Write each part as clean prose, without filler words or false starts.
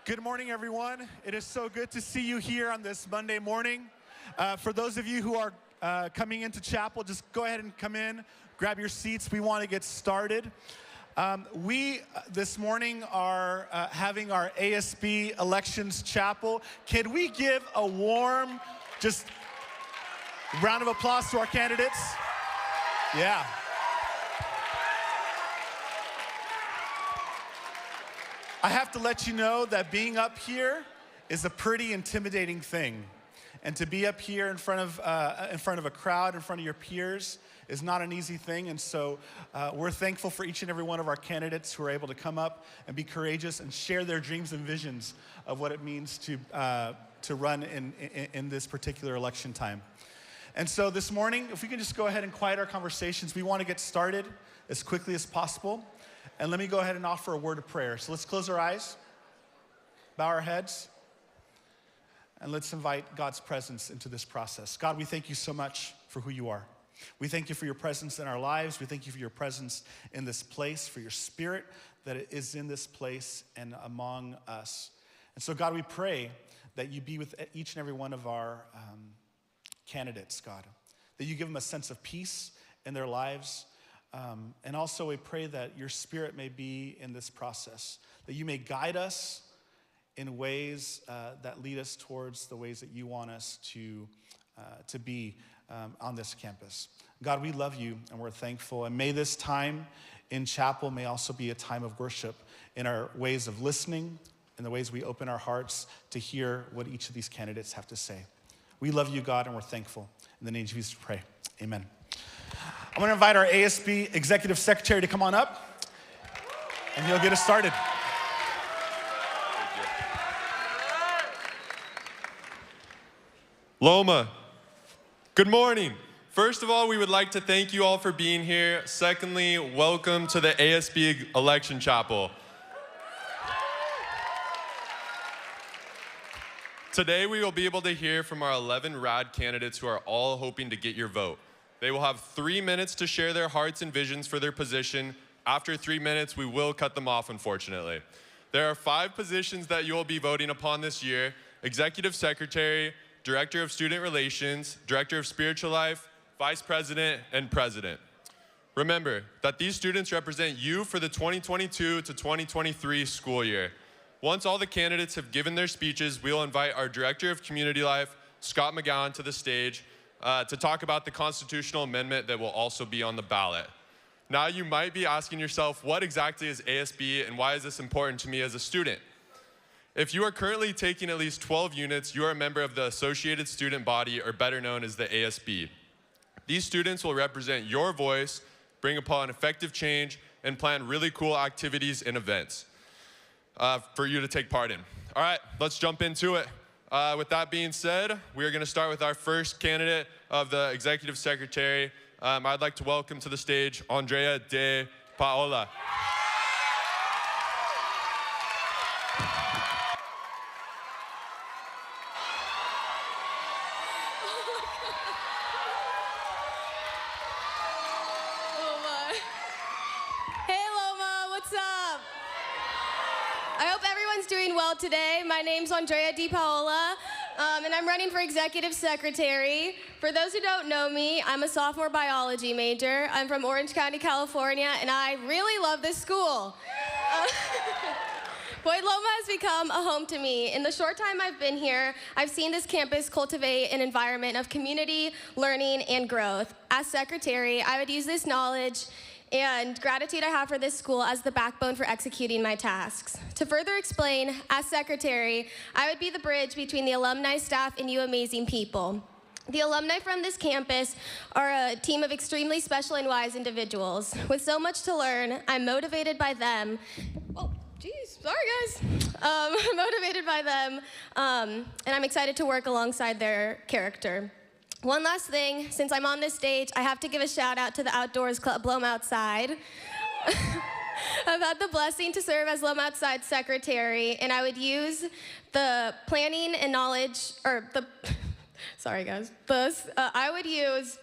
Good morning, everyone. It is so good to see you here on this Monday morning. For those of you who are coming into chapel, just go ahead and come in, grab your seats. We want to get started. We, this morning, are having our ASB Elections Chapel. Can we give a warm, just round of applause to our candidates? Yeah. I have to let you know that being up here is a pretty intimidating thing. And to be up here in front of a crowd, in front of your peers, is not an easy thing. And so we're thankful for each and every one of our candidates who are able to come up and be courageous and share their dreams and visions of what it means to run in this particular election time. And so this morning, if we can just go ahead and quiet our conversations, we want to get started as quickly as possible. And let me go ahead and offer a word of prayer. So let's close our eyes, bow our heads, and let's invite God's presence into this process. God, we thank you so much for who you are. We thank you for your presence in our lives. We thank you for your presence in this place, for your spirit that is in this place and among us. And so, God, we pray that you be with each and every one of our candidates, God, that you give them a sense of peace in their lives. And also we pray that your spirit may be in this process, that you may guide us in ways that lead us towards the ways that you want us to be on this campus. God, we love you and we're thankful. And may this time in chapel may also be a time of worship in our ways of listening, in the ways we open our hearts to hear what each of these candidates have to say. We love you, God, and we're thankful. In the name of Jesus, we pray. Amen. I'm going to invite our ASB Executive Secretary to come on up, and he'll get us started. Loma, good morning. First of all, we would like to thank you all for being here. Secondly, welcome to the ASB Election Chapel. Today, we will be able to hear from our 11 rad candidates who are all hoping to get your vote. They will have 3 minutes to share their hearts and visions for their position. After 3 minutes, we will cut them off, unfortunately. There are 5 positions that you will be voting upon this year: Executive Secretary, Director of Student Relations, Director of Spiritual Life, Vice President, and President. Remember that these students represent you for the 2022 to 2023 school year. Once all the candidates have given their speeches, we will invite our Director of Community Life, Scott McGowan, to the stage to talk about the constitutional amendment that will also be on the ballot. Now you might be asking yourself, what exactly is ASB and why is this important to me as a student? If you are currently taking at least 12 units, you are a member of the Associated Student Body, or better known as the ASB. These students will represent your voice, bring upon effective change, and plan really cool activities and events for you to take part in. All right, let's jump into it. With that being said, we are going to start with our first candidate of the Executive Secretary. I'd like to welcome to the stage Andrea De Paola. Doing well today. My name's Andrea De Paola, and I'm running for Executive Secretary. For those who don't know me, I'm a sophomore biology major. I'm from Orange County, California, and I really love this school. Boyd Loma has become a home to me. In the short time I've been here, I've seen this campus cultivate an environment of community, learning, and growth. As secretary, I would use this knowledge and gratitude I have for this school as the backbone for executing my tasks. To further explain, as secretary, I would be the bridge between the alumni, staff, and you amazing people. The alumni from this campus are a team of extremely special and wise individuals. With so much to learn, I'm motivated by them. Oh, geez, sorry guys. I'm motivated by them, and I'm excited to work alongside their character. One last thing, since I'm on this stage, I have to give a shout out to the Outdoors Club Loma Outside. I've had the blessing to serve as Loma Outside Secretary, and I would use the planning and knowledge, or the, sorry guys, I would use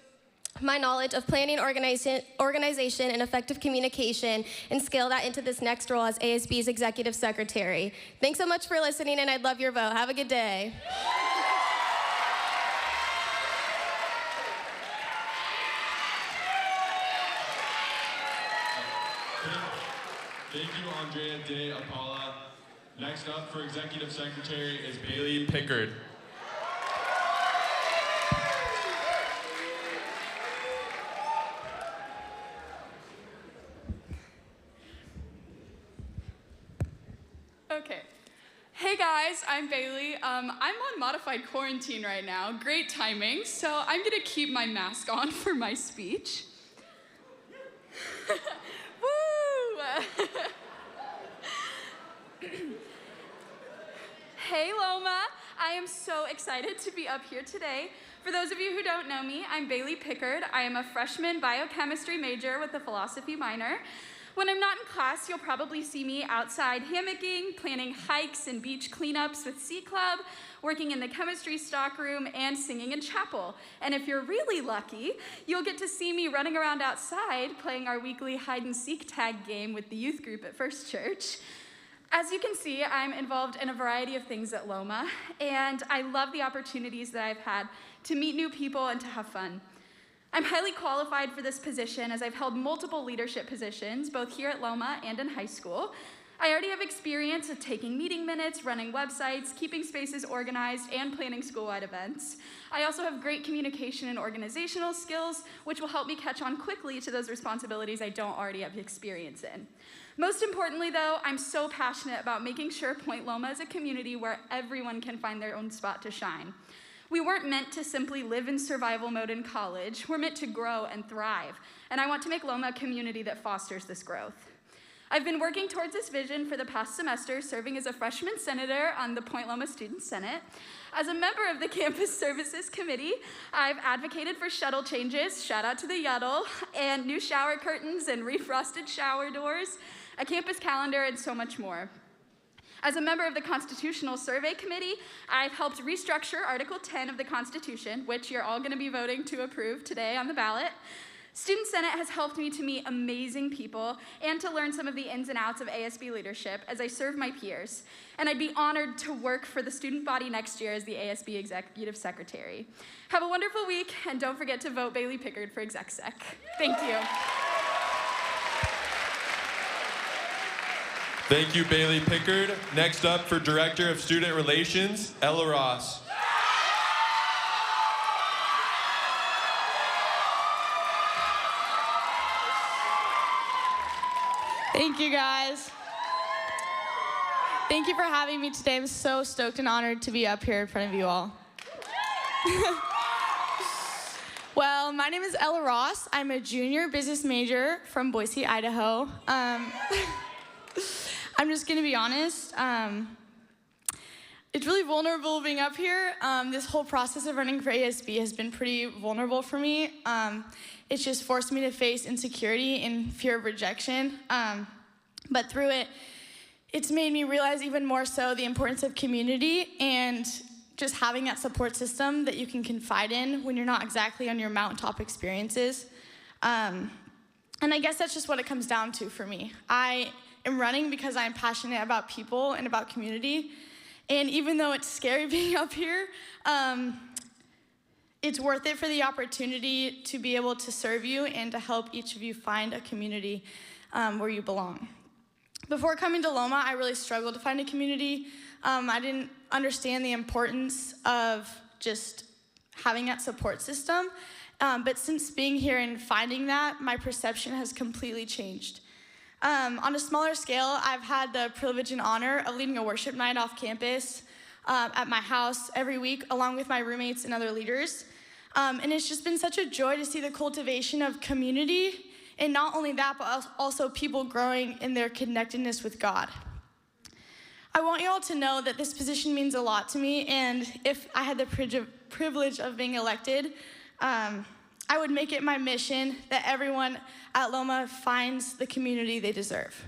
my knowledge of planning, organization, and effective communication, and scale that into this next role as ASB's Executive Secretary. Thanks so much for listening, and I'd love your vote. Have a good day. Thank you, Andrea De Apala. Next up for Executive Secretary is Bailey Pickard. Okay. Hey guys, I'm Bailey. I'm on modified quarantine right now. Great timing. So I'm gonna keep my mask on for my speech. Woo! Hey Loma, I am so excited to be up here today. For those of you who don't know me, I'm Bailey Pickard. I am a freshman biochemistry major with a philosophy minor. When I'm not in class, you'll probably see me outside hammocking, planning hikes and beach cleanups with C Club, working in the chemistry stockroom, and singing in chapel. And if you're really lucky, you'll get to see me running around outside playing our weekly hide-and-seek tag game with the youth group at First Church. As you can see, I'm involved in a variety of things at Loma, and I love the opportunities that I've had to meet new people and to have fun. I'm highly qualified for this position as I've held multiple leadership positions, both here at Loma and in high school. I already have experience of taking meeting minutes, running websites, keeping spaces organized, and planning school-wide events. I also have great communication and organizational skills, which will help me catch on quickly to those responsibilities I don't already have experience in. Most importantly, though, I'm so passionate about making sure Point Loma is a community where everyone can find their own spot to shine. We weren't meant to simply live in survival mode in college. We're meant to grow and thrive. And I want to make Loma a community that fosters this growth. I've been working towards this vision for the past semester, serving as a freshman senator on the Point Loma Student Senate. As a member of the Campus Services Committee, I've advocated for shuttle changes, shout out to the Yuddle, and new shower curtains and refrosted shower doors, a campus calendar, and so much more. As a member of the Constitutional Survey Committee, I've helped restructure Article 10 of the Constitution, which you're all going to be voting to approve today on the ballot. Student Senate has helped me to meet amazing people and to learn some of the ins and outs of ASB leadership as I serve my peers. And I'd be honored to work for the student body next year as the ASB Executive Secretary. Have a wonderful week, and don't forget to vote Bailey Pickard for Exec Sec. Thank you. Thank you, Bailey Pickard. Next up for Director of Student Relations, Ella Ross. Thank you, guys. Thank you for having me today. I'm so stoked and honored to be up here in front of you all. Well, my name is Ella Ross. I'm a junior business major from Boise, Idaho. I'm just gonna be honest. It's really vulnerable being up here. This whole process of running for ASB has been pretty vulnerable for me. It's just forced me to face insecurity and fear of rejection. But through it, it's made me realize even more so the importance of community and just having that support system that you can confide in when you're not exactly on your mountaintop experiences. And I guess that's just what it comes down to for me. I am running because I'm passionate about people and about community. And even though it's scary being up here, it's worth it for the opportunity to be able to serve you and to help each of you find a community where you belong. Before coming to Loma, I really struggled to find a community. I didn't understand the importance of just having that support system. But since being here and finding that, my perception has completely changed. On a smaller scale, I've had the privilege and honor of leading a worship night off campus at my house every week, along with my roommates and other leaders. And it's just been such a joy to see the cultivation of community, and not only that, but also people growing in their connectedness with God. I want you all to know that this position means a lot to me, and if I had the privilege of being elected, I would make it my mission that everyone at Loma finds the community they deserve.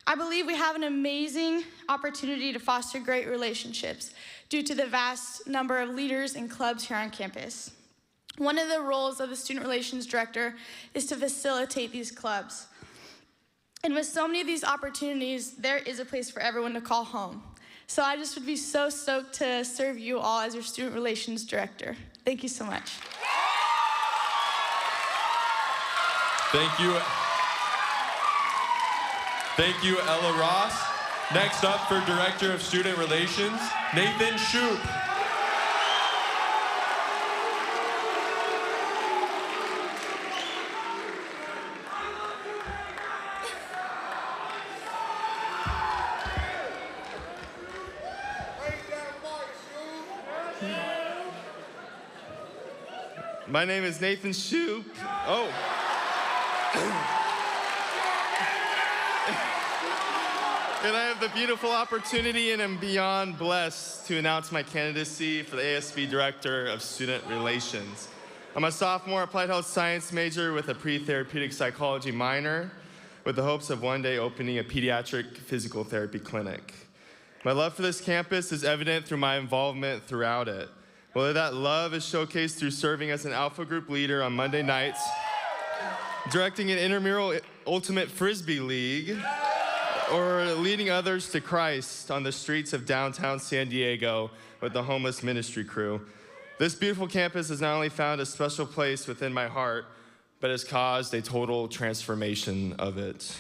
I believe we have an amazing opportunity to foster great relationships due to the vast number of leaders and clubs here on campus. One of the roles of the student relations director is to facilitate these clubs. And with so many of these opportunities, there is a place for everyone to call home. So I just would be so stoked to serve you all as your student relations director. Thank you so much. Thank you. Thank you, Ella Ross. Next up for Director of Student Relations, Nathan Shoup. My name is Nathan Shoup. Oh. And I have the beautiful opportunity and am beyond blessed to announce my candidacy for the ASB Director of Student Relations. I'm a sophomore applied health science major with a pre-therapeutic psychology minor with the hopes of one day opening a pediatric physical therapy clinic. My love for this campus is evident through my involvement throughout it. Whether that love is showcased through serving as an Alpha Group leader on Monday nights, directing an intramural ultimate frisbee league, or leading others to Christ on the streets of downtown San Diego with the homeless ministry crew. This beautiful campus has not only found a special place within my heart, but has caused a total transformation of it.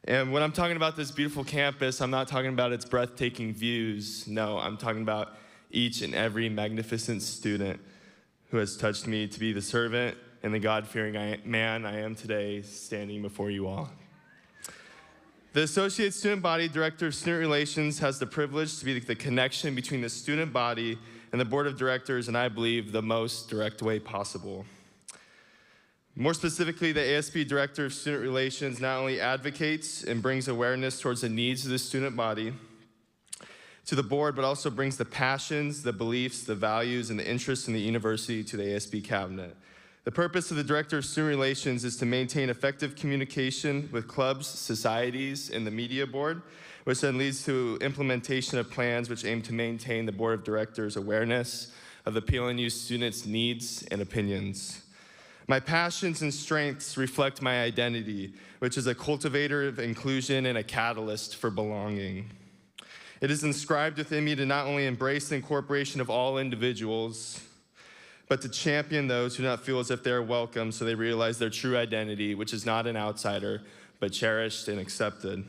And when I'm talking about this beautiful campus, I'm not talking about its breathtaking views. No, I'm talking about each and every magnificent student who has touched me to be the servant and the God-fearing man I am today, standing before you all. The Associate Student Body Director of Student Relations has the privilege to be the connection between the student body and the board of directors in, I believe, the most direct way possible. More specifically, the ASB Director of Student Relations not only advocates and brings awareness towards the needs of the student body to the board, but also brings the passions, the beliefs, the values, and the interests in the university to the ASB cabinet. The purpose of the Director of Student Relations is to maintain effective communication with clubs, societies, and the media board, which then leads to implementation of plans which aim to maintain the board of directors' awareness of the PLNU students' needs and opinions. My passions and strengths reflect my identity, which is a cultivator of inclusion and a catalyst for belonging. It is inscribed within me to not only embrace the incorporation of all individuals, but to champion those who do not feel as if they are welcome so they realize their true identity, which is not an outsider, but cherished and accepted.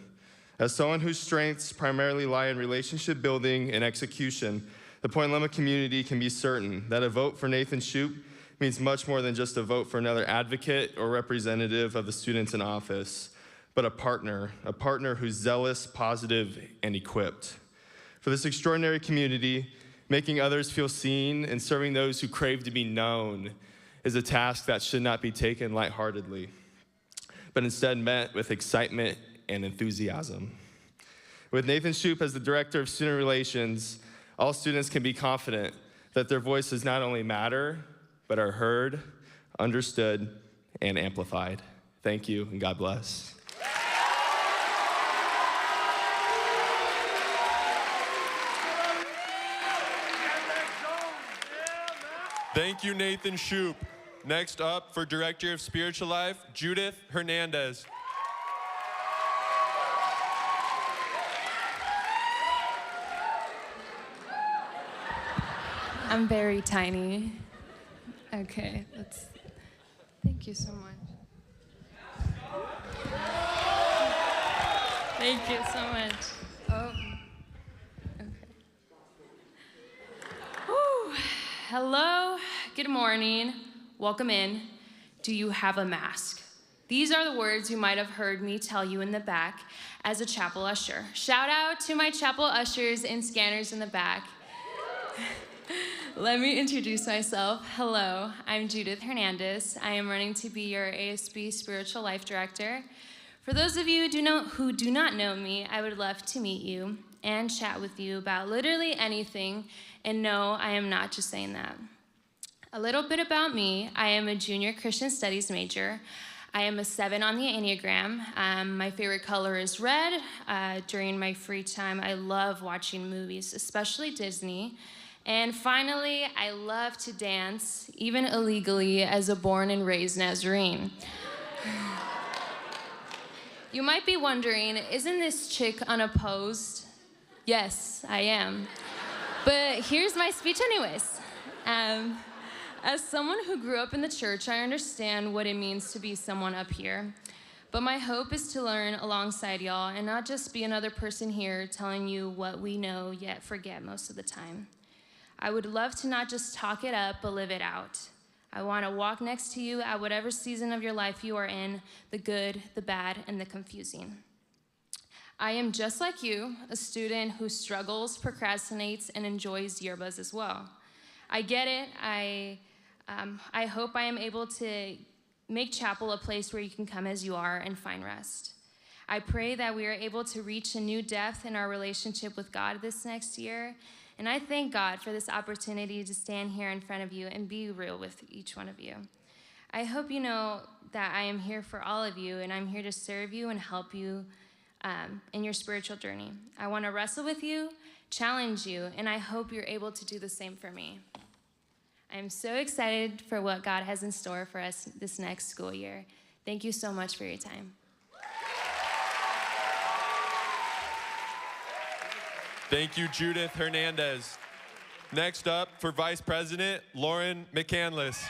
As someone whose strengths primarily lie in relationship building and execution, the Point Loma community can be certain that a vote for Nathan Shoup means much more than just a vote for another advocate or representative of the students in office, but a partner who's zealous, positive, and equipped. For this extraordinary community, making others feel seen and serving those who crave to be known is a task that should not be taken lightheartedly, but instead met with excitement and enthusiasm. With Nathan Shoup as the Director of Student Relations, all students can be confident that their voices not only matter, but are heard, understood, and amplified. Thank you, and God bless. Thank you, Nathan Shoup. Next up, for Director of Spiritual Life, Judith Hernandez. I'm very tiny. Okay, thank you so much. Thank you so much. Oh, okay. Whew. Hello, good morning, welcome in. Do you have a mask? These are the words you might have heard me tell you in the back as a chapel usher. Shout out to my chapel ushers and scanners in the back. Let me introduce myself. Hello, I'm Judith Hernandez. I am running to be your ASB Spiritual Life Director. For those of you who do not know me, I would love to meet you and chat with you about literally anything. And no, I am not just saying that. A little bit about me. I am a junior Christian studies major. I am a 7 on the Enneagram. My favorite color is red. During my free time, I love watching movies, especially Disney. And finally, I love to dance, even illegally, as a born and raised Nazarene. You might be wondering, isn't this chick unopposed? Yes, I am. But here's my speech anyways. As someone who grew up in the church, I understand what it means to be someone up here. But my hope is to learn alongside y'all and not just be another person here telling you what we know yet forget most of the time. I would love to not just talk it up, but live it out. I want to walk next to you at whatever season of your life you are in, the good, the bad, and the confusing. I am just like you, a student who struggles, procrastinates, and enjoys yearbuzz as well. I get it. I hope I am able to make chapel a place where you can come as you are and find rest. I pray that we are able to reach a new depth in our relationship with God this next year. And I thank God for this opportunity to stand here in front of you and be real with each one of you. I hope you know that I am here for all of you, and I'm here to serve you and help you in your spiritual journey. I want to wrestle with you, challenge you, and I hope you're able to do the same for me. I'm so excited for what God has in store for us this next school year. Thank you so much for your time. Thank you, Judith Hernandez. Next up, for Vice President, Lauren McCandless.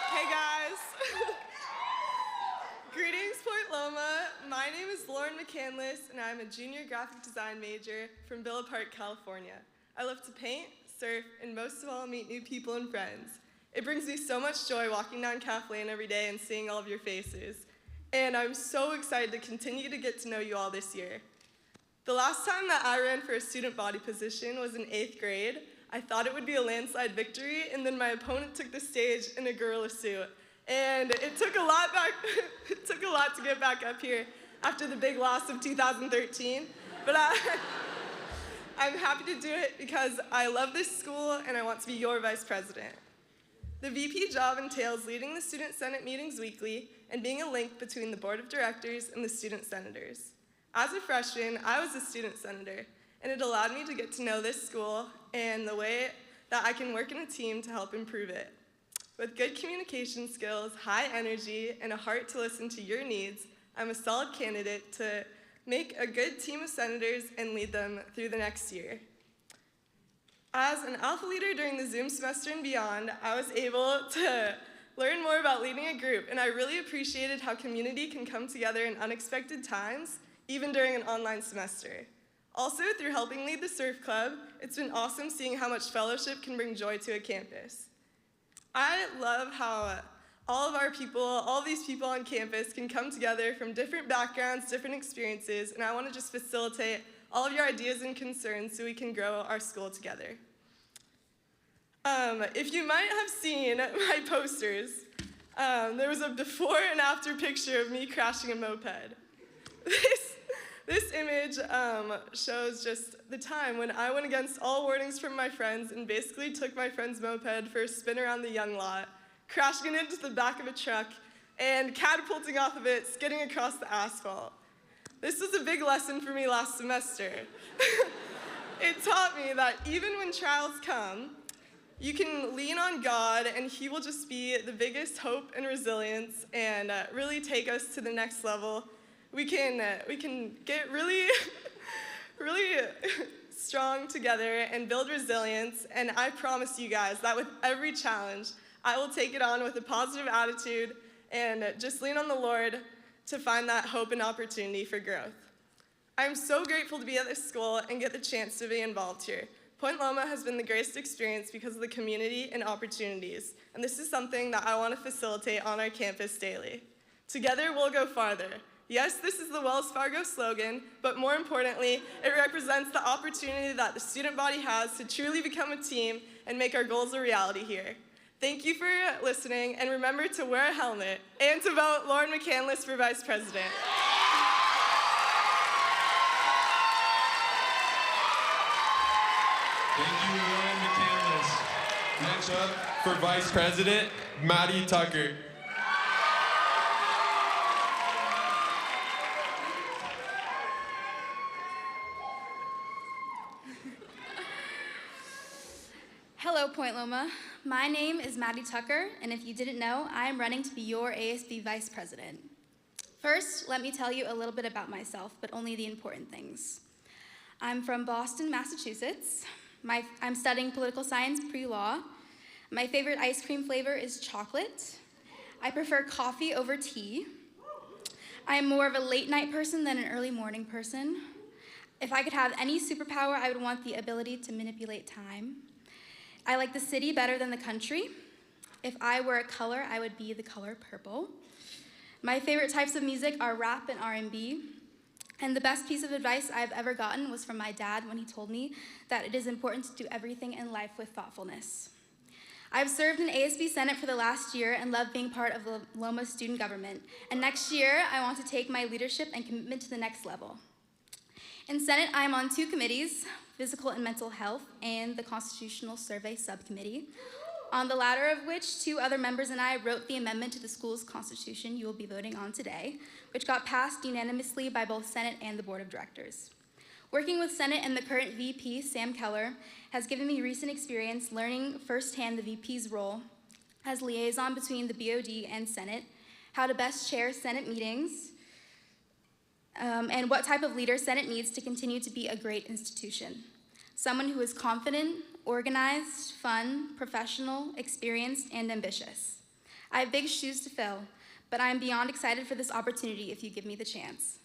Hey guys. Greetings, Point Loma. My name is Lauren McCandless, and I'm a junior graphic design major from Villa Park, California. I love to paint, surf, and most of all, meet new people and friends. It brings me so much joy walking down Calf Lane every day and seeing all of your faces. And I'm so excited to continue to get to know you all this year. The last time that I ran for a student body position was in 8th grade. I thought it would be a landslide victory, and then my opponent took the stage in a gorilla suit. And it took a lot to get back up here after the big loss of 2013. But I'm happy to do it because I love this school and I want to be your vice president. The VP job entails leading the student senate meetings weekly and being a link between the board of directors and the student senators. As a freshman, I was a student senator, and it allowed me to get to know this school and the way that I can work in a team to help improve it. With good communication skills, high energy, and a heart to listen to your needs, I'm a solid candidate to make a good team of senators and lead them through the next year. As an alpha leader during the Zoom semester and beyond, I was able to learn more about leading a group, and I really appreciated how community can come together in unexpected times, even during an online semester. Also, through helping lead the surf club, it's been awesome seeing how much fellowship can bring joy to a campus. I love how all these people on campus can come together from different backgrounds, different experiences, and I want to just facilitate all of your ideas and concerns so we can grow our school together. If you might have seen my posters, there was a before and after picture of me crashing a moped. This image shows just the time when I went against all warnings from my friends and basically took my friend's moped for a spin around the Young Lot, crashing it into the back of a truck and catapulting off of it, skidding across the asphalt. This was a big lesson for me last semester. It taught me that even when trials come, you can lean on God and He will just be the biggest hope and resilience and really take us to the next level. We can get really, really strong together and build resilience, and I promise you guys that with every challenge, I will take it on with a positive attitude and just lean on the Lord to find that hope and opportunity for growth. I'm so grateful to be at this school and get the chance to be involved here. Point Loma has been the greatest experience because of the community and opportunities, and this is something that I want to facilitate on our campus daily. Together, we'll go farther. Yes, this is the Wells Fargo slogan, but more importantly, it represents the opportunity that the student body has to truly become a team and make our goals a reality here. Thank you for listening, and remember to wear a helmet and to vote Lauren McCandless for Vice President. Thank you, Lauren McCandless. Next up, for Vice President, Maddie Tucker. Hello, Point Loma. My name is Maddie Tucker, and if you didn't know, I am running to be your ASB Vice President. First, let me tell you a little bit about myself, but only the important things. I'm from Boston, Massachusetts. I'm studying political science pre-law. My favorite ice cream flavor is chocolate. I prefer coffee over tea. I am more of a late night person than an early morning person. If I could have any superpower, I would want the ability to manipulate time. I like the city better than the country. If I were a color, I would be the color purple. My favorite types of music are rap and R&B. And the best piece of advice I've ever gotten was from my dad when he told me that it is important to do everything in life with thoughtfulness. I've served in ASB Senate for the last year and love being part of the Loma student government. And next year, I want to take my leadership and commitment to the next level. In Senate, I am on 2 committees, Physical and Mental Health and the Constitutional Survey Subcommittee, on the latter of which 2 other members and I wrote the amendment to the school's constitution you will be voting on today, which got passed unanimously by both Senate and the Board of Directors. Working with Senate and the current VP, Sam Keller, has given me recent experience learning firsthand the VP's role as liaison between the BOD and Senate, how to best chair Senate meetings, and what type of leader Senate needs to continue to be a great institution. Someone who is confident, organized, fun, professional, experienced, and ambitious. I have big shoes to fill, but I am beyond excited for this opportunity if you give me the chance.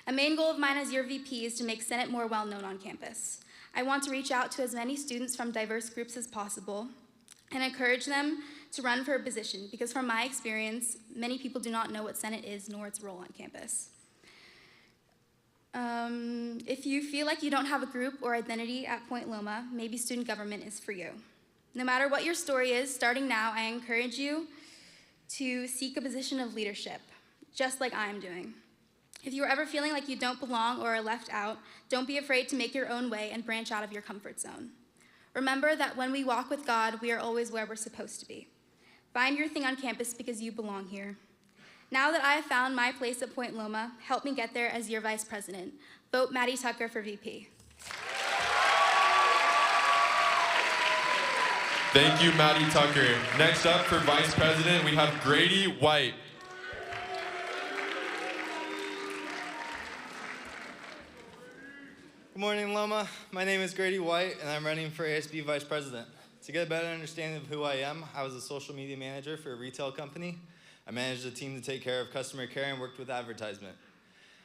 A main goal of mine as your VP is to make Senate more well-known on campus. I want to reach out to as many students from diverse groups as possible and encourage them to run for a position because from my experience, many people do not know what Senate is nor its role on campus. If you feel like you don't have a group or identity at Point Loma, maybe student government is for you. No matter what your story is, starting now, I encourage you to seek a position of leadership, just like I am doing. If you are ever feeling like you don't belong or are left out, don't be afraid to make your own way and branch out of your comfort zone. Remember that when we walk with God, we are always where we're supposed to be. Find your thing on campus because you belong here. Now that I have found my place at Point Loma, help me get there as your vice president. Vote Maddie Tucker for VP. Thank you, Maddie Tucker. Next up for vice president, we have Grady White. Good morning, Loma. My name is Grady White, and I'm running for ASB Vice President. To get a better understanding of who I am, I was a social media manager for a retail company. I managed a team to take care of customer care and worked with advertisement.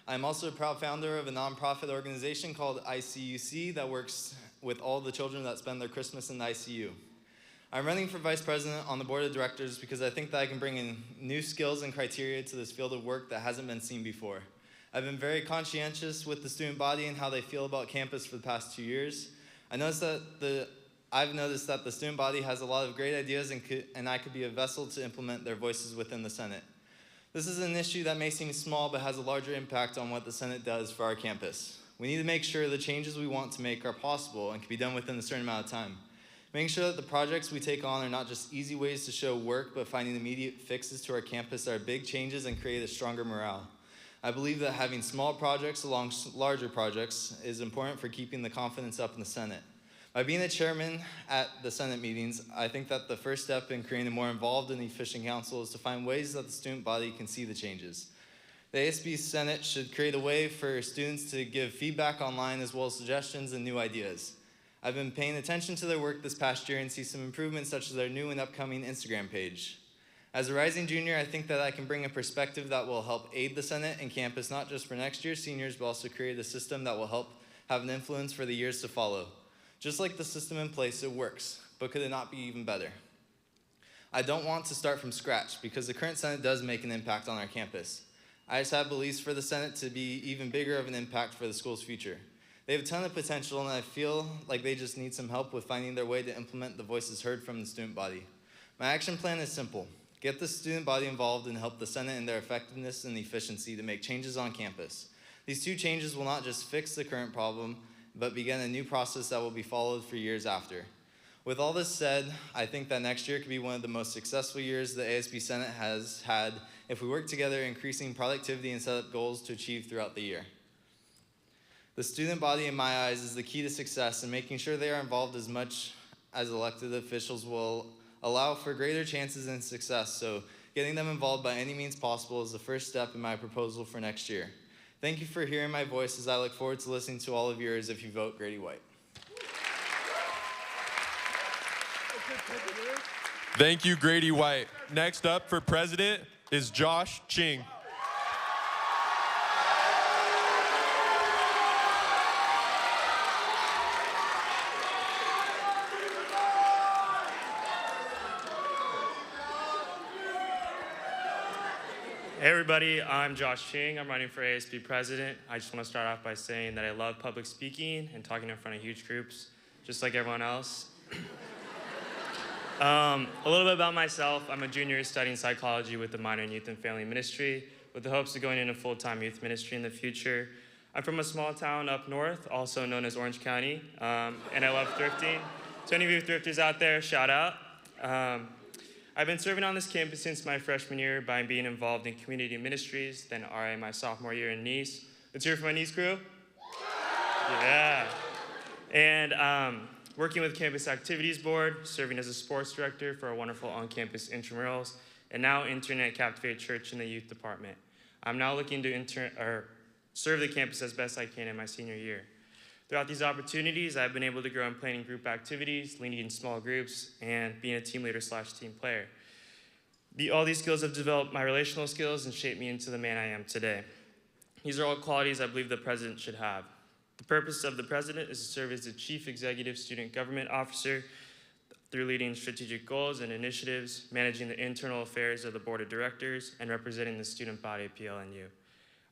I'm also a proud founder of a nonprofit organization called ICUC that works with all the children that spend their Christmas in the ICU. I'm running for Vice President on the Board of Directors because I think that I can bring in new skills and criteria to this field of work that hasn't been seen before. I've been very conscientious with the student body and how they feel about campus for the past 2 years. I've noticed that the student body has a lot of great ideas and I could be a vessel to implement their voices within the Senate. This is an issue that may seem small but has a larger impact on what the Senate does for our campus. We need to make sure the changes we want to make are possible and can be done within a certain amount of time. Making sure that the projects we take on are not just easy ways to show work, but finding immediate fixes to our campus are big changes and create a stronger morale. I believe that having small projects along larger projects is important for keeping the confidence up in the Senate. By being a chairman at the Senate meetings, I think that the first step in creating a more involved and efficient council is to find ways that the student body can see the changes. The ASB Senate should create a way for students to give feedback online as well as suggestions and new ideas. I've been paying attention to their work this past year and see some improvements such as their new and upcoming Instagram page. As a rising junior, I think that I can bring a perspective that will help aid the Senate and campus, not just for next year's seniors, but also create a system that will help have an influence for the years to follow. Just like the system in place, it works, but could it not be even better? I don't want to start from scratch because the current Senate does make an impact on our campus. I just have beliefs for the Senate to be even bigger of an impact for the school's future. They have a ton of potential, and I feel like they just need some help with finding their way to implement the voices heard from the student body. My action plan is simple. Get the student body involved and help the Senate in their effectiveness and efficiency to make changes on campus. These 2 changes will not just fix the current problem, but begin a new process that will be followed for years after. With all this said, I think that next year could be one of the most successful years the ASB Senate has had if we work together increasing productivity and set up goals to achieve throughout the year. The student body, in my eyes, is the key to success, and making sure they are involved as much as elected officials will allow for greater chances and success, so getting them involved by any means possible is the first step in my proposal for next year. Thank you for hearing my voice as I look forward to listening to all of yours if you vote Grady White. Thank you, Grady White. Next up for president is Josh Ching. Hey everybody, I'm Josh Ching. I'm running for ASB president. I just want to start off by saying that I love public speaking and talking in front of huge groups, just like everyone else. A little bit about myself. I'm a junior studying psychology with a minor in youth and family ministry, with the hopes of going into full-time youth ministry in the future. I'm from a small town up north, also known as Orange County, and I love thrifting. To any of you thrifters out there, shout out. I've been serving on this campus since my freshman year by being involved in community ministries, then RA my sophomore year in Nice. Let's hear it for my Nice crew. Yeah. And working with Campus Activities Board, serving as a sports director for our wonderful on-campus intramurals, and now interning at Captivate Church in the youth department. I'm now looking to serve the campus as best I can in my senior year. Throughout these opportunities, I've been able to grow in planning group activities, leading in small groups, and being a team leader / team player. All these skills have developed my relational skills and shaped me into the man I am today. These are all qualities I believe the president should have. The purpose of the president is to serve as the chief executive student government officer through leading strategic goals and initiatives, managing the internal affairs of the board of directors, and representing the student body at PLNU.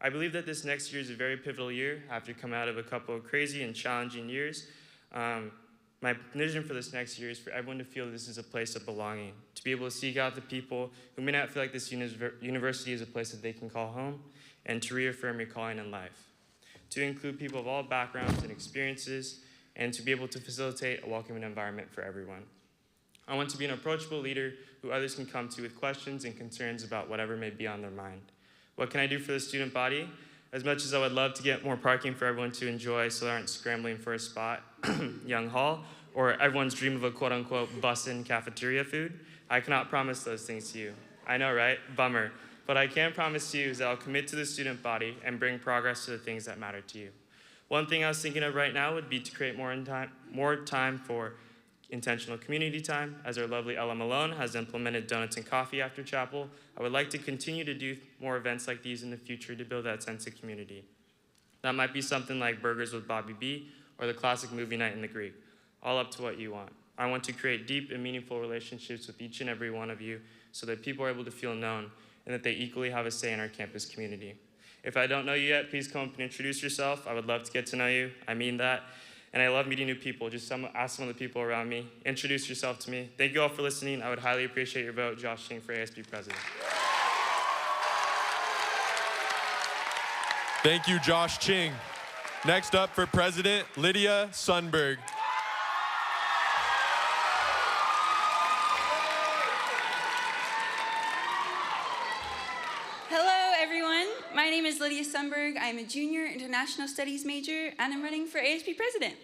I believe that this next year is a very pivotal year after coming out of a couple of crazy and challenging years. My vision for this next year is for everyone to feel this is a place of belonging, to be able to seek out the people who may not feel like this university is a place that they can call home, and to reaffirm your calling in life. To include people of all backgrounds and experiences, and to be able to facilitate a welcoming environment for everyone. I want to be an approachable leader who others can come to with questions and concerns about whatever may be on their mind. What can I do for the student body? As much as I would love to get more parking for everyone to enjoy so they aren't scrambling for a spot, Young Hall, or everyone's dream of a quote-unquote bussin' cafeteria food, I cannot promise those things to you. I know, right? Bummer. What I can promise to you is that I'll commit to the student body and bring progress to the things that matter to you. One thing I was thinking of right now would be to create more time for intentional community time. As our lovely Ella Malone has implemented donuts and coffee after chapel, I would like to continue to do more events like these in the future to build that sense of community. That might be something like Burgers with Bobby B or the classic movie night in the Greek, all up to what you want. I want to create deep and meaningful relationships with each and every one of you so that people are able to feel known and that they equally have a say in our campus community. If I don't know you yet, please come up and introduce yourself. I would love to get to know you. I mean that. And I love meeting new people. Just ask some of the people around me. Introduce yourself to me. Thank you all for listening. I would highly appreciate your vote. Josh Ching for ASB president. Thank you, Josh Ching. Next up for president, Lydia Sundberg. Hello, everyone. My name is Lydia Sundberg. I'm a junior international studies major, and I'm running for ASB president.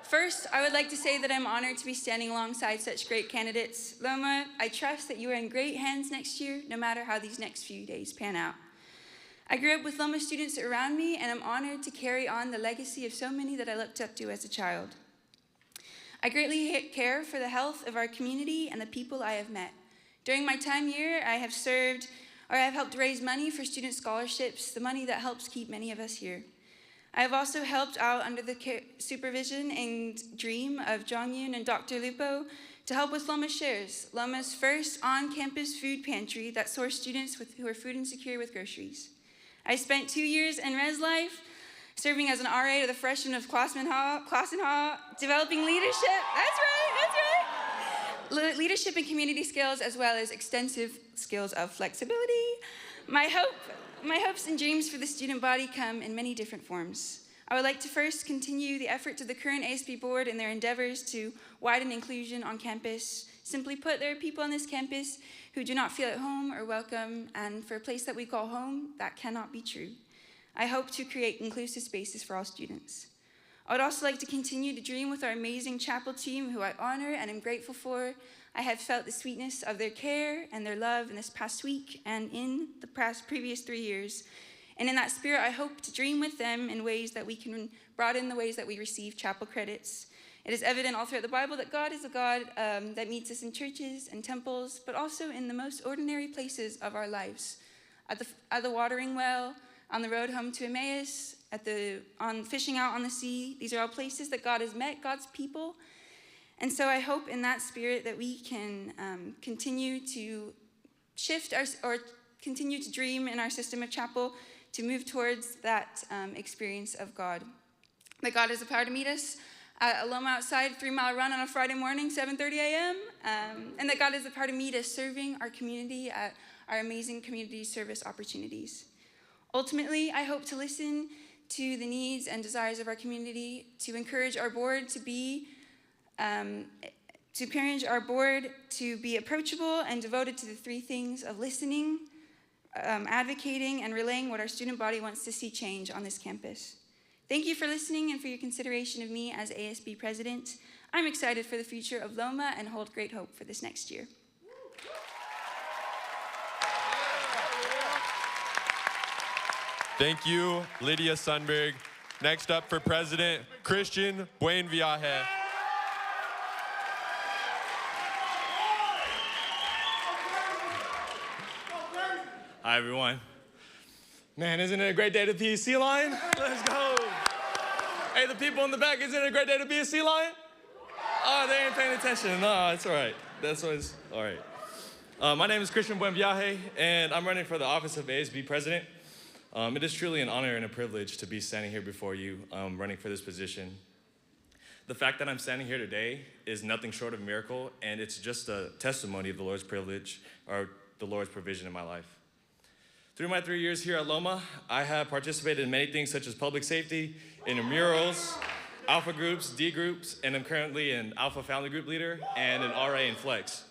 First, I would like to say that I'm honored to be standing alongside such great candidates. Loma, I trust that you are in great hands next year, no matter how these next few days pan out. I grew up with Loma students around me, and I'm honored to carry on the legacy of so many that I looked up to as a child. I greatly care for the health of our community and the people I have met. During my time here, I have helped raise money for student scholarships, the money that helps keep many of us here. I have also helped out under the supervision and dream of Jong-Yoon and Dr. Lupo to help with Loma Shares, Loma's first on-campus food pantry that sourced students who are food insecure with groceries. I spent 2 years in res life, serving as an RA to the freshmen of Klassen Hall, developing leadership, that's right, leadership and community skills, as well as extensive skills of flexibility. My hopes and dreams for the student body come in many different forms. I would like to first continue the effort to the current ASB board in their endeavors to widen inclusion on campus. Simply put, there are people on this campus who do not feel at home or welcome, and for a place that we call home, that cannot be true. I hope to create inclusive spaces for all students. I would also like to continue to dream with our amazing chapel team, who I honor and am grateful for. I have felt the sweetness of their care and their love in this past week and in the previous 3 years. And in that spirit, I hope to dream with them in ways that we can broaden the ways that we receive chapel credits. It is evident all throughout the Bible that God is a God that meets us in churches and temples, but also in the most ordinary places of our lives. At the watering well, on the road home to Emmaus, on fishing out on the sea. These are all places that God has met God's people. And so I hope in that spirit that we can continue to shift or continue to dream in our system of chapel to move towards that experience of God. That God has the power to meet us at a Loma outside 3-mile run on a Friday morning, 7:30 a.m. And that God has the power to meet us serving our community at our amazing community service opportunities. Ultimately, I hope to listen to the needs and desires of our community, to encourage our board to be approachable and devoted to the 3 things of listening, advocating, and relaying what our student body wants to see change on this campus. Thank you for listening and for your consideration of me as ASB president. I'm excited for the future of Loma and hold great hope for this next year. Thank you, Lydia Sundberg. Next up for President, Christian Buenviaje. Hi, everyone. Man, isn't it a great day to be a sea lion? Let's go. Hey, the people in the back, isn't it a great day to be a sea lion? Oh, they ain't paying attention. No, it's all right. That's what it's all right. My name is Christian Buenviaje, and I'm running for the office of ASB president. It is truly an honor and a privilege to be standing here before you, running for this position. The fact that I'm standing here today is nothing short of a miracle, and it's just a testimony of the Lord's privilege or the Lord's provision in my life. Through my 3 years here at Loma, I have participated in many things such as public safety, intramurals, alpha groups, D groups, and I'm currently an alpha family group leader and an RA in Flex.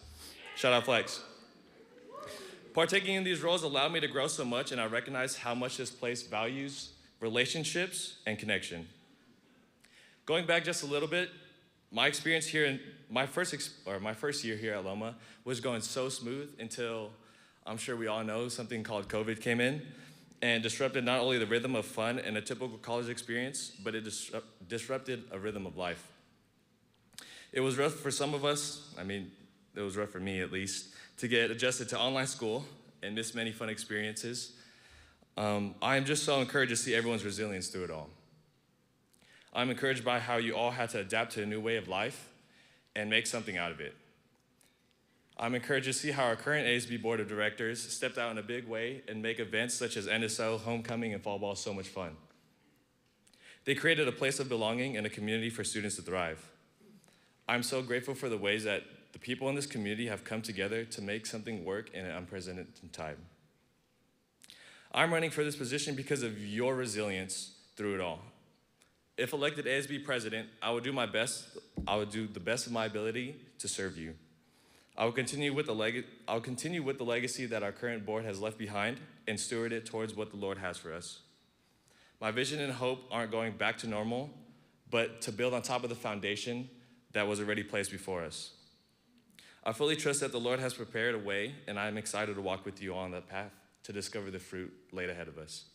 Shout out Flex. Partaking in these roles allowed me to grow so much, and I recognize how much this place values relationships and connection. Going back just a little bit, my experience here in my first year here at Loma was going so smooth until I'm sure we all know something called COVID came in and disrupted not only the rhythm of fun and a typical college experience, but it disrupted a rhythm of life. It was rough for some of us, it was rough for me at least, to get adjusted to online school and miss many fun experiences. I am just so encouraged to see everyone's resilience through it all. I'm encouraged by how you all had to adapt to a new way of life and make something out of it. I'm encouraged to see how our current ASB Board of Directors stepped out in a big way and make events such as NSO, Homecoming, and Fall Ball so much fun. They created a place of belonging and a community for students to thrive. I'm so grateful for the ways that the people in this community have come together to make something work in an unprecedented time. I'm running for this position because of your resilience through it all. If elected ASB president, I will do the best of my ability to serve you. I will continue with the legacy that our current board has left behind and steward it towards what the Lord has for us. My vision and hope aren't going back to normal, but to build on top of the foundation that was already placed before us. I fully trust that the Lord has prepared a way, and I am excited to walk with you on that path to discover the fruit laid ahead of us.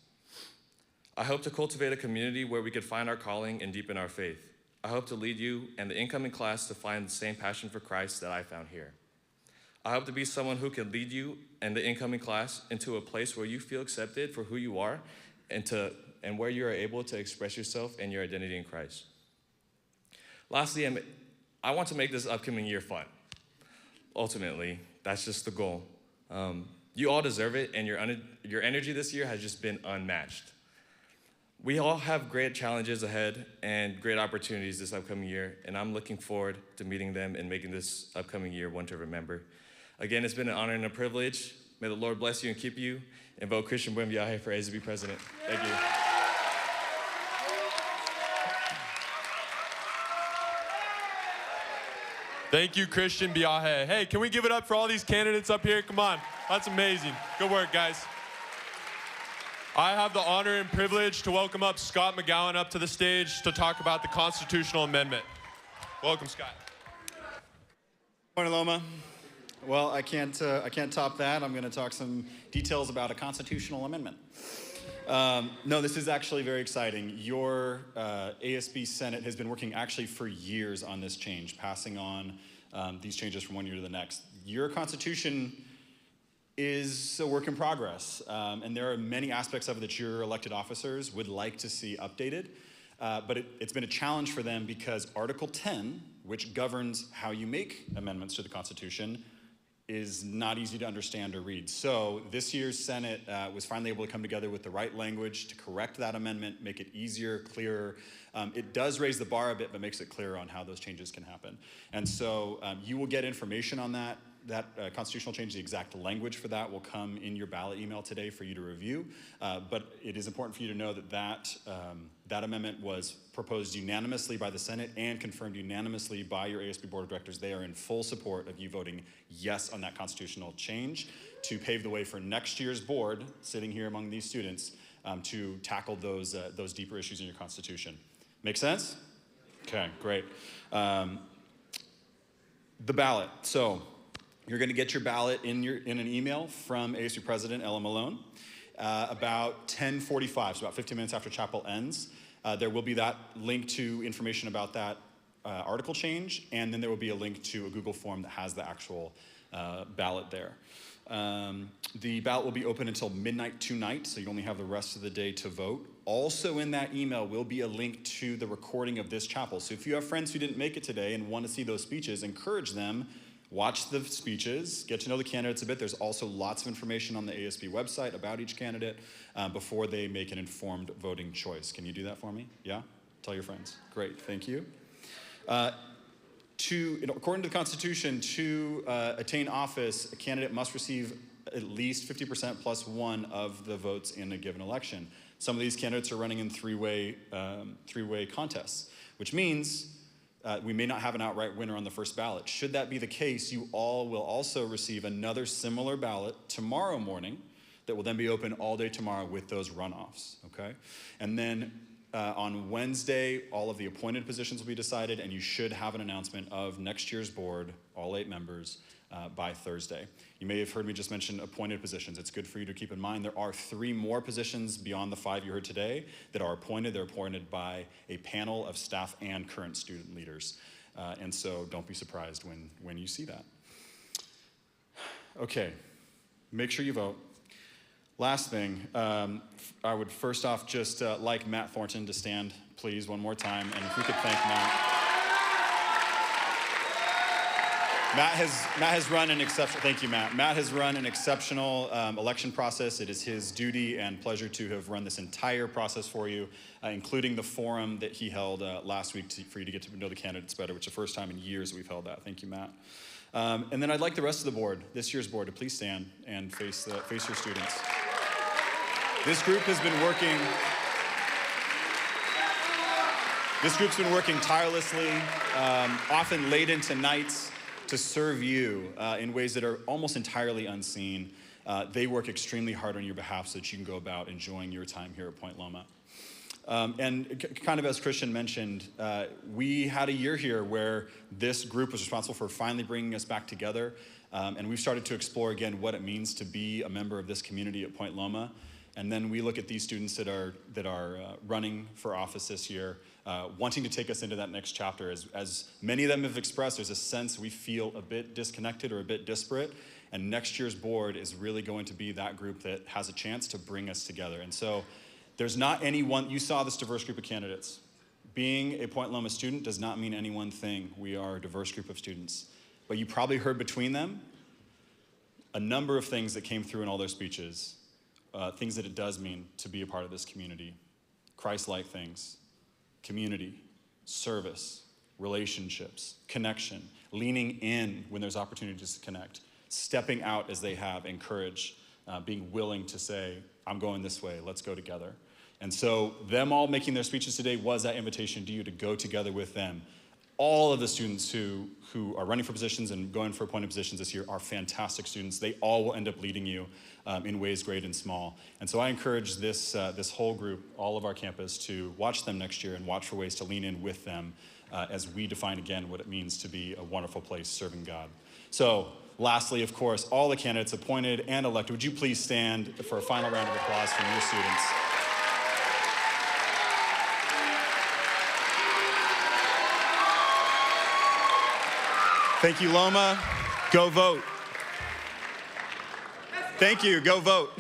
I hope to cultivate a community where we could find our calling and deepen our faith. I hope to lead you and the incoming class to find the same passion for Christ that I found here. I hope to be someone who can lead you and the incoming class into a place where you feel accepted for who you are and where you are able to express yourself and your identity in Christ. Lastly, I want to make this upcoming year fun. Ultimately, that's just the goal. You all deserve it, and your energy this year has just been unmatched. We all have great challenges ahead and great opportunities this upcoming year, and I'm looking forward to meeting them and making this upcoming year one to remember. Again, it's been an honor and a privilege. May the Lord bless you and keep you, and vote Christian Buenviaje for ASB president. Thank you. Thank you, Christian Biahe. Hey, can we give it up for all these candidates up here? Come on, that's amazing. Good work, guys. I have the honor and privilege to welcome up Scott McGowan up to the stage to talk about the constitutional amendment. Welcome, Scott. Morning, Loma. Well, I can't top that. I'm going to talk some details about a constitutional amendment. No, this is actually very exciting. Your ASB Senate has been working actually for years on this change, passing on these changes from one year to the next. Your Constitution is a work in progress, and there are many aspects of it that your elected officers would like to see updated, but it's been a challenge for them because Article 10, which governs how you make amendments to the Constitution, is not easy to understand or read. So this year's Senate was finally able to come together with the right language to correct that amendment, make it easier, clearer. It does raise the bar a bit, but makes it clearer on how those changes can happen. And so you will get information on that. That constitutional change, the exact language for that will come in your ballot email today for you to review. But it is important for you to know that that amendment was proposed unanimously by the Senate and confirmed unanimously by your ASB Board of Directors. They are in full support of you voting yes on that constitutional change to pave the way for next year's board, sitting here among these students, to tackle those deeper issues in your Constitution. Make sense? Okay, great. The ballot. So you're going to get your ballot in an email from ASB President Ella Malone about 10:45, so about 15 minutes after chapel ends. There will be that link to information about that article change, and then there will be a link to a Google form that has the actual ballot there. The ballot will be open until midnight tonight, so you only have the rest of the day to vote. Also in that email will be a link to the recording of this chapel. So if you have friends who didn't make it today and want to see those speeches, encourage them. Watch the speeches, get to know the candidates a bit. There's also lots of information on the ASB website about each candidate before they make an informed voting choice. Can you do that for me? Yeah? Tell your friends. Great, thank you. According to the Constitution, to attain office, a candidate must receive at least 50% plus one of the votes in a given election. Some of these candidates are running in three-way contests, which means we may not have an outright winner on the first ballot. Should that be the case, you all will also receive another similar ballot tomorrow morning that will then be open all day tomorrow with those runoffs, okay? And then on Wednesday, all of the appointed positions will be decided, and you should have an announcement of next year's board, all 8 members, by Thursday. You may have heard me just mention appointed positions. It's good for you to keep in mind there are 3 more positions beyond the 5 you heard today that are appointed. They're appointed by a panel of staff and current student leaders. And so don't be surprised when you see that. Okay, make sure you vote. Last thing, I would first off just like Matt Thornton to stand, please, one more time. And if we could thank Matt. Matt has run an exceptional, thank you, Matt. Matt has run an exceptional election process. It is his duty and pleasure to have run this entire process for you, including the forum that he held last week for you to get to know the candidates better, which is the first time in years that we've held that. Thank you, Matt. And then I'd like the rest of the board, this year's board, to please stand and face your students. This group has been working. This group's been working tirelessly, often late into nights, to serve you in ways that are almost entirely unseen. They work extremely hard on your behalf so that you can go about enjoying your time here at Point Loma. And kind of as Christian mentioned, we had a year here where this group was responsible for finally bringing us back together. And we've started to explore again what it means to be a member of this community at Point Loma. And then we look at these students that are running for office this year, wanting to take us into that next chapter. As many of them have expressed, there's a sense we feel a bit disconnected or a bit disparate. And next year's board is really going to be that group that has a chance to bring us together. And so there's not any one, you saw this diverse group of candidates. Being a Point Loma student does not mean any one thing. We are a diverse group of students. But you probably heard between them a number of things that came through in all their speeches. Things that it does mean to be a part of this community. Christ-like things, community, service, relationships, connection, leaning in when there's opportunities to connect, stepping out as they have, encourage, being willing to say, I'm going this way, let's go together. And so them all making their speeches today was that invitation to you to go together with them. all of the students who are running for positions and going for appointed positions this year are fantastic students. They all will end up leading you in ways great and small. And so I encourage this whole group, all of our campus, to watch them next year and watch for ways to lean in with them as we define again what it means to be a wonderful place serving God. So lastly, of course, all the candidates appointed and elected, would you please stand for a final round of applause from your students? Thank you, Loma. Go vote. Thank you. Go vote.